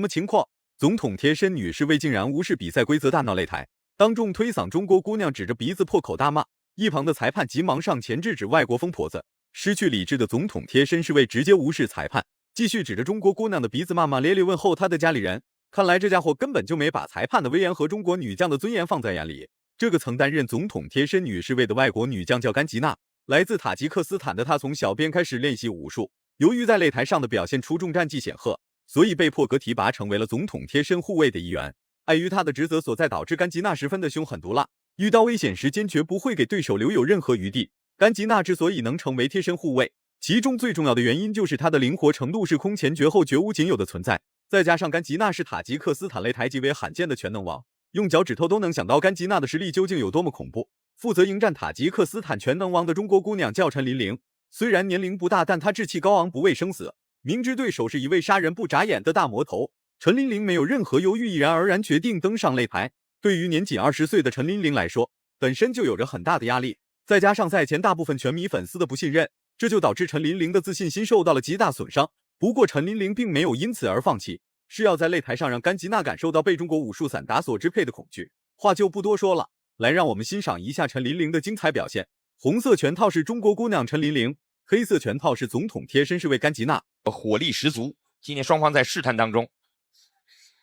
什么情况？总统贴身女侍卫竟然无视比赛规则大闹擂台，当众推搡中国姑娘，指着鼻子破口大骂。一旁的裁判急忙上前制止外国疯婆子。失去理智的总统贴身侍卫直接无视裁判，继续指着中国姑娘的鼻子骂骂咧咧，问候她的家里人。看来这家伙根本就没把裁判的威严和中国女将的尊严放在眼里。这个曾担任总统贴身女侍卫的外国女将叫甘吉娜，来自塔吉克斯坦的她从小便开始练习武术，由于在擂台上的表现出众，战绩显赫，所以被破格提拔成为了总统贴身护卫的一员。碍于她的职责所在，导致甘吉娜十分的凶狠毒辣，遇到危险时坚决不会给对手留有任何余地。甘吉娜之所以能成为贴身护卫，其中最重要的原因就是她的灵活程度是空前绝后、绝无仅有的存在。再加上甘吉娜是塔吉克斯坦擂台极为罕见的全能王，用脚趾头都能想到甘吉娜的实力究竟有多么恐怖。负责迎战塔吉克斯坦全能王的中国姑娘叫陈琳琳，虽然年龄不大，但她志气高昂，不畏生死。明知对手是一位杀人不眨眼的大魔头，陈琳琳没有任何犹豫，毅然而然决定登上擂台。对于年仅20岁的陈琳琳来说，本身就有着很大的压力，再加上赛前大部分拳迷粉丝的不信任，这就导致陈琳琳的自信心受到了极大损伤。不过陈琳琳并没有因此而放弃，是要在擂台上让甘吉娜感受到被中国武术散打所支配的恐惧。话就不多说了，来让我们欣赏一下陈琳琳的精彩表现。红色拳套是中国姑娘陈琳琳，黑色拳套是总统贴身侍卫甘吉娜，火力十足。今天双方在试探当中，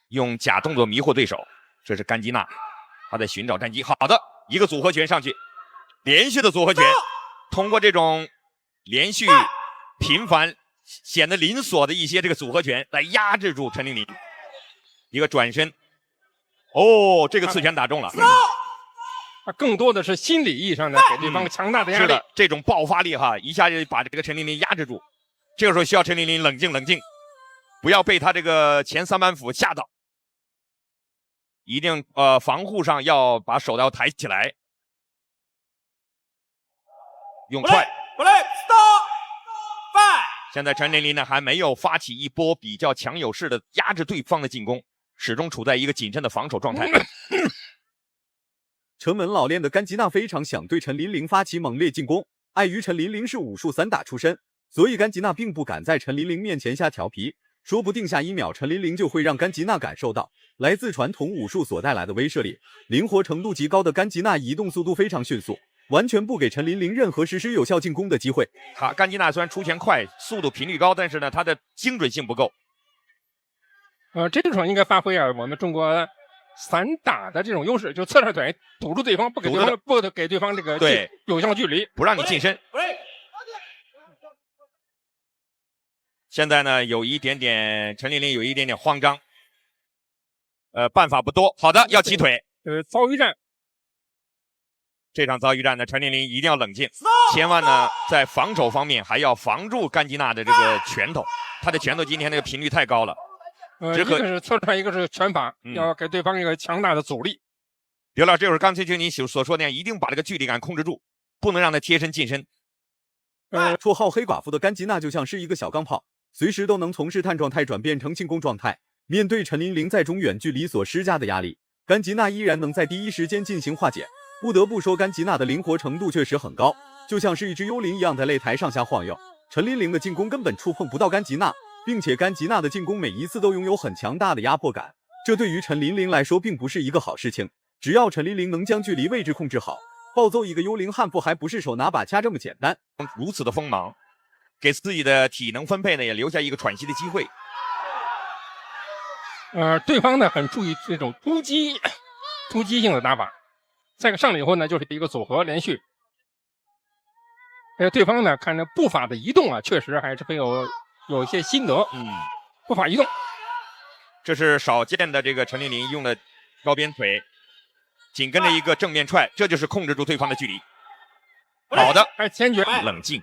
用假动作迷惑对手。这是甘吉娜，她在寻找战机。好的，一个组合拳上去，连续的组合拳，通过这种连续、频繁、显得灵索的一些这个组合拳来压制住陈琳琳。一个转身，哦，这个刺拳打中了。他更多的是心理意义上的给对方强大的压力。是的，这种爆发力哈，一下就把这个陈琳琳压制住。这个时候需要陈琳琳冷静冷静，不要被他这个前三板斧吓到。一定防护上要把手要抬起来，用踹。现在陈琳琳呢还没有发起一波比较强有势的压制对方的进攻，始终处在一个谨慎的防守状态。沉稳老练的甘吉娜非常想对陈琳琳发起猛烈进攻，碍于陈琳琳是武术散打出身，所以甘吉娜并不敢在陈琳琳面前瞎调皮，说不定下一秒陈琳琳就会让甘吉娜感受到来自传统武术所带来的威慑力。灵活程度极高的甘吉娜移动速度非常迅速，完全不给陈琳琳任何实施有效进攻的机会。甘吉娜虽然出拳快，速度频率高，但是呢，她的精准性不够。这种应该发挥我们中国散打的这种优势，就侧着腿堵住对方，不给对方这个对有效距离，不让你近身。现在呢，有一点点陈琳琳有一点点慌张，办法不多。好的，要起腿。遭遇战，这场遭遇战呢，陈琳琳一定要冷静，千万呢在防守方面还要防住甘吉娜的这个拳头，她的拳头今天那个频率太高了。一个是侧踹，一个是拳法，要给对方一个强大的阻力。刘老师，这会儿刚才就你所说的那样，一定把这个距离感控制住，不能让他贴身近身。绰号黑寡妇的甘吉娜就像是一个小钢炮，随时都能从试探状态转变成进攻状态。面对陈琳琳在中远距离所施加的压力，甘吉娜依然能在第一时间进行化解。不得不说，甘吉娜的灵活程度确实很高，就像是一只幽灵一样在擂台上下晃悠。陈琳琳的进攻根本触碰不到甘吉娜，并且甘吉娜的进攻每一次都拥有很强大的压迫感，这对于陈琳琳来说并不是一个好事情。只要陈琳琳能将距离位置控制好，暴揍一个幽灵悍妇还不是手拿把掐这么简单。如此的锋芒，给自己的体能分配呢也留下一个喘息的机会。对方呢很注意这种突击性的打法，再上来以后呢就是一个组合连续。对方呢看着步伐的移动确实还是会有一些心得。步伐移动，这是少见的这个陈琳琳用的高边腿，紧跟着一个正面踹，这就是控制住对方的距离。好的，坚决冷静。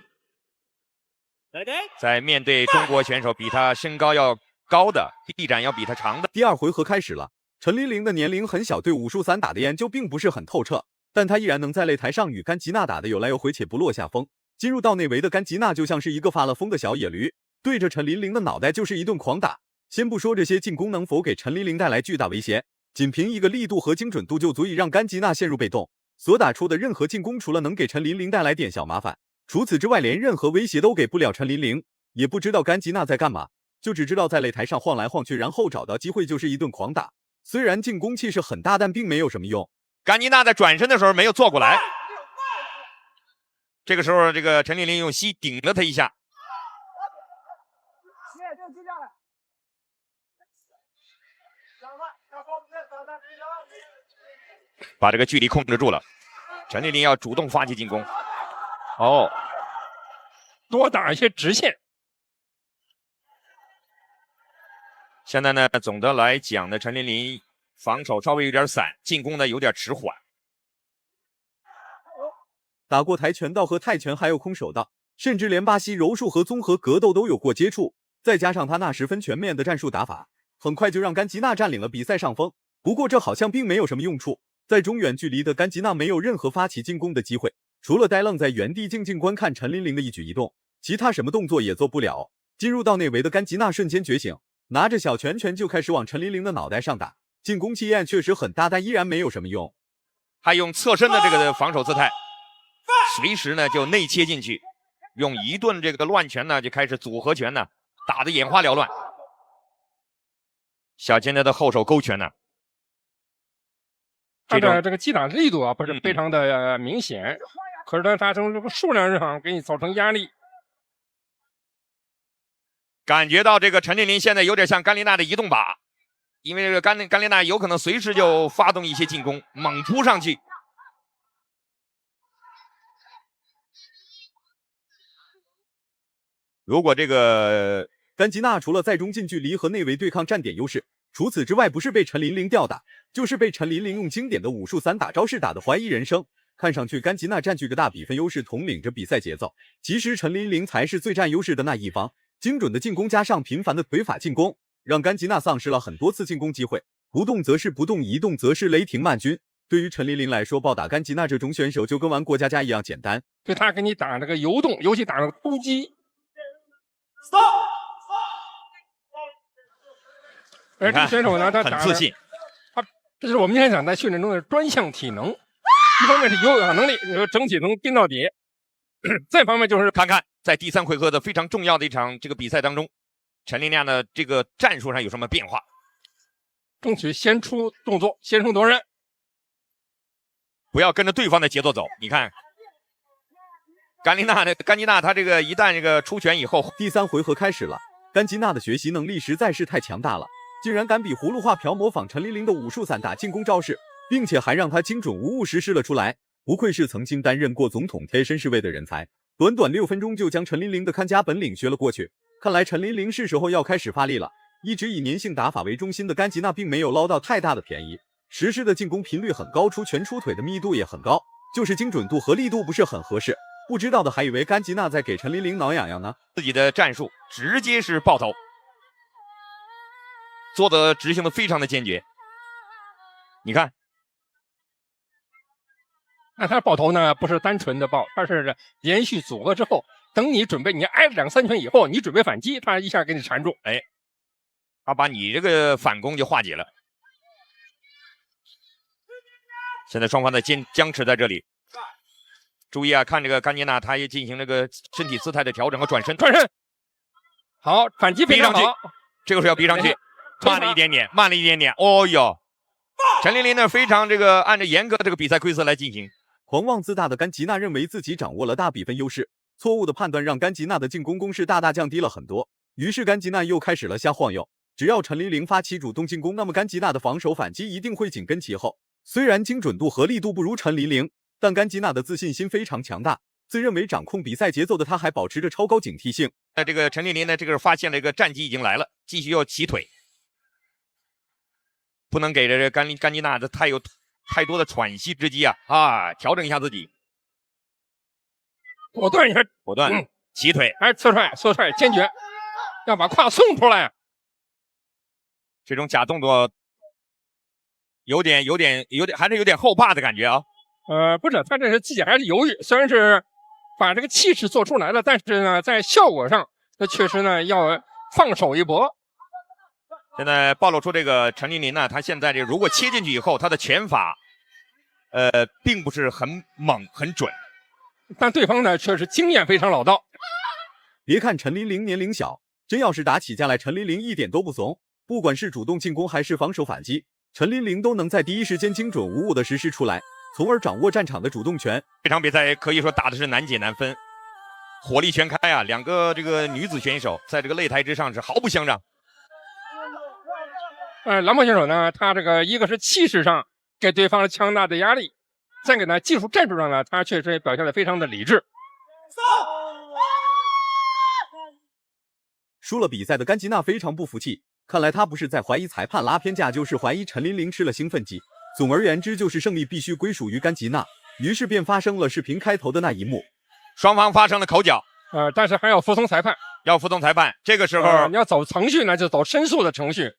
在面对中国选手比他身高要高的，臂展要比他长的。第二回合开始了，陈琳琳的年龄很小，对武术散打的研究并不是很透彻，但她依然能在擂台上与甘吉娜打得有来有回且不落下风。进入到内围的甘吉娜就像是一个发了疯的小野驴，对着陈琳琳的脑袋就是一顿狂打。先不说这些进攻能否给陈琳琳带来巨大威胁，仅凭一个力度和精准度就足以让甘吉娜陷入被动，所打出的任何进攻除了能给陈琳琳带来点小麻烦，除此之外连任何威胁都给不了陈琳琳。也不知道甘吉娜在干嘛，就只知道在擂台上晃来晃去，然后找到机会就是一顿狂打。虽然进攻气势很大，但并没有什么用。甘吉娜在转身的时候没有坐过来，这个时候这个陈琳琳用膝顶了他一下。把这个距离控制住了，陈琳琳要主动发起进攻。哦，多打一些直线。现在呢，总的来讲呢，陈琳琳防守稍微有点散，进攻呢有点迟缓。打过跆拳道和泰拳，还有空手道，甚至连巴西柔术和综合格斗都有过接触。再加上他那十分全面的战术打法，很快就让甘吉娜占领了比赛上风。不过这好像并没有什么用处。在中远距离的甘吉娜没有任何发起进攻的机会，除了呆愣在原地静静观看陈琳琳的一举一动，其他什么动作也做不了。进入到内围的甘吉娜瞬间觉醒，拿着小拳拳就开始往陈琳琳的脑袋上打。进攻气焰确实很大，但依然没有什么用。他用侧身的这个防守姿态，随时呢就内切进去，用一顿这个乱拳呢就开始组合拳呢打得眼花缭乱。小金的后手勾拳呢，他的这个击打力度啊不是非常的明显，可是呢，他从这个数量上给你造成压力。感觉到这个陈琳琳现在有点像甘丽娜的移动靶，因为这个甘丽娜有可能随时就发动一些进攻，猛扑上去。如果这个甘吉娜除了在中近距离和内围对抗占点优势，除此之外不是被陈琳琳吊打，就是被陈琳琳用经典的武术散打招式打得怀疑人生。看上去甘吉娜占据个大比分优势，统领着比赛节奏，其实陈琳琳才是最占优势的那一方。精准的进攻加上频繁的腿法进攻，让甘吉娜丧失了很多次进攻机会。不动则是不动，一动则是雷霆曼军。对于陈琳琳来说，暴打甘吉娜这种选手就跟玩过家家一样简单。对他给你打这个游动，尤其打这个突击。而这个选手呢，他打很自信，这是我们现在讲在训练中的专项体能，一方面是有氧能力，整体能盯到底；再一方面就是看看在第3回合的非常重要的一场这个比赛当中，陈琳娜的这个战术上有什么变化？争取先出动作，先声夺人，不要跟着对方的节奏走。你看，甘吉娜她这个一旦这个出拳以后，第3回合开始了，甘吉娜的学习能力实在是太强大了。竟然敢比葫芦画瓢模仿陈琳琳的武术散打进攻招式，并且还让他精准无误实施了出来。不愧是曾经担任过总统贴身侍卫的人才，短短6分钟就将陈琳琳的看家本领学了过去。看来陈琳琳是时候要开始发力了。一直以粘性打法为中心的甘吉娜并没有捞到太大的便宜，实施的进攻频率很高，出拳出腿的密度也很高，就是精准度和力度不是很合适。不知道的还以为甘吉娜在给陈琳琳挠痒痒呢。自己的战术直接是爆头，做的执行的非常的坚决。你看，那他爆头呢，不是单纯的爆，他是连续组合之后，等你准备你挨2、3拳以后，你准备反击，他一下给你缠住，哎，他把你这个反攻就化解了。现在双方的僵持在这里。注意啊，看这个甘吉娜，他也进行这个身体姿态的调整和转身。好，反击非常好。这个时候要逼上去，慢了一点点。哦哟，陈琳琳呢非常这个按照严格的这个比赛规则来进行。狂妄自大的甘吉娜认为自己掌握了大比分优势，错误的判断让甘吉娜的进攻攻势大大降低了很多。于是甘吉娜又开始了瞎晃悠。只要陈琳琳发起主动进攻，那么甘吉娜的防守反击一定会紧跟其后。虽然精准度和力度不如陈琳琳，但甘吉娜的自信心非常强大，自认为掌控比赛节奏的她还保持着超高警惕性。这个陈琳琳呢，这个发现了一个战机已经来了，继续要起腿，不能给这甘吉娜的太多的喘息之机啊！调整一下自己，果断一下，果断起腿，还是侧踹，坚决要把胯送出来。这种假动作有点还是有点后怕的感觉啊。不是，他这是自己还是犹豫，虽然是把这个气势做出来了，但是呢，在效果上，那确实呢要放手一搏。现在暴露出这个陈琳琳呢，她现在这如果切进去以后，她的拳法，并不是很猛很准，但对方呢却是经验非常老道。别看陈琳琳年龄小，真要是打起架来，陈琳琳一点都不怂，不管是主动进攻还是防守反击，陈琳琳都能在第一时间精准无误的实施出来，从而掌握战场的主动权。这场比赛可以说打的是难解难分，火力全开啊！两个这个女子选手在这个擂台之上是毫不相让。兰博选手呢，他这个一个是气势上给对方强大的压力，再给呢技术战术上呢，他确实表现得非常的理智。输了比赛的甘吉娜非常不服气，看来她不是在怀疑裁判拉偏架，就是怀疑陈琳琳吃了兴奋剂。总而言之，就是胜利必须归属于甘吉娜。于是便发生了视频开头的那一幕，双方发生了口角，但是还要服从裁判，这个时候，你要走程序呢，就走申诉的程序。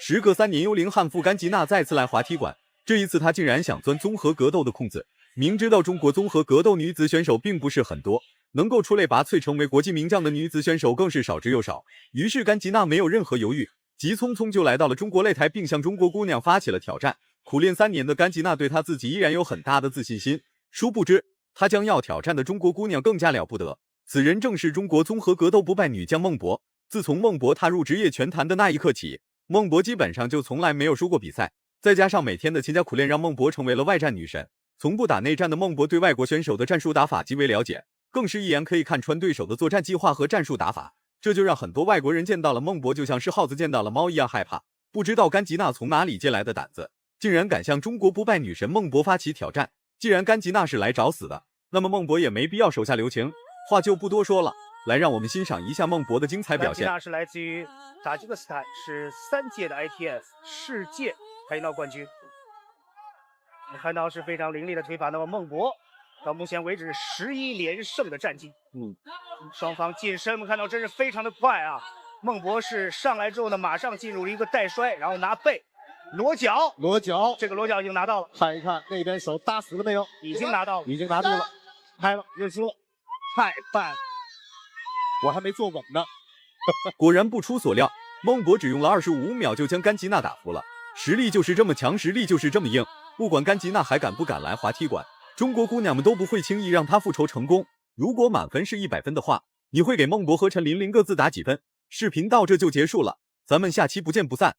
时隔3年，幽灵悍妇甘吉娜再次来滑梯馆，这一次她竟然想钻综合格斗的空子。明知道中国综合格斗女子选手并不是很多，能够出类拔萃成为国际名将的女子选手更是少之又少。于是甘吉娜没有任何犹豫，急匆匆就来到了中国擂台，并向中国姑娘发起了挑战。苦练3年的甘吉娜对她自己依然有很大的自信心，殊不知她将要挑战的中国姑娘更加了不得。此人正是中国综合格斗不败女将孟博。自从孟博踏入职业拳坛的那一刻起，孟博基本上就从来没有输过比赛，再加上每天的勤加苦练，让孟博成为了外战女神。从不打内战的孟博对外国选手的战术打法极为了解，更是一眼可以看穿对手的作战计划和战术打法，这就让很多外国人见到了孟博就像是耗子见到了猫一样害怕。不知道甘吉娜从哪里借来的胆子，竟然敢向中国不败女神孟博发起挑战。既然甘吉娜是来找死的，那么孟博也没必要手下留情，话就不多说了，来让我们欣赏一下孟博的精彩表现。甘吉娜是来自于塔吉克斯坦，是3届的 ITF 世界跆拳道冠军。我们看到是非常凌厉的推法。那么孟博到目前为止11连胜的战绩。双方近身，我们看到真是非常的快啊！孟博是上来之后呢，马上进入了一个带摔，然后拿背裸脚，这个裸脚已经拿到了。看一看那边手搭死了没有？已经拿到了，已经拿住了，拍了，认输了，太棒了！我还没坐稳呢。果然不出所料，孟博只用了25秒就将甘吉娜打服了。实力就是这么强，实力就是这么硬。不管甘吉娜还敢不敢来滑梯馆，中国姑娘们都不会轻易让她复仇成功。如果满分是100分的话，你会给孟博和陈琳琳各自打几分？视频到这就结束了，咱们下期不见不散。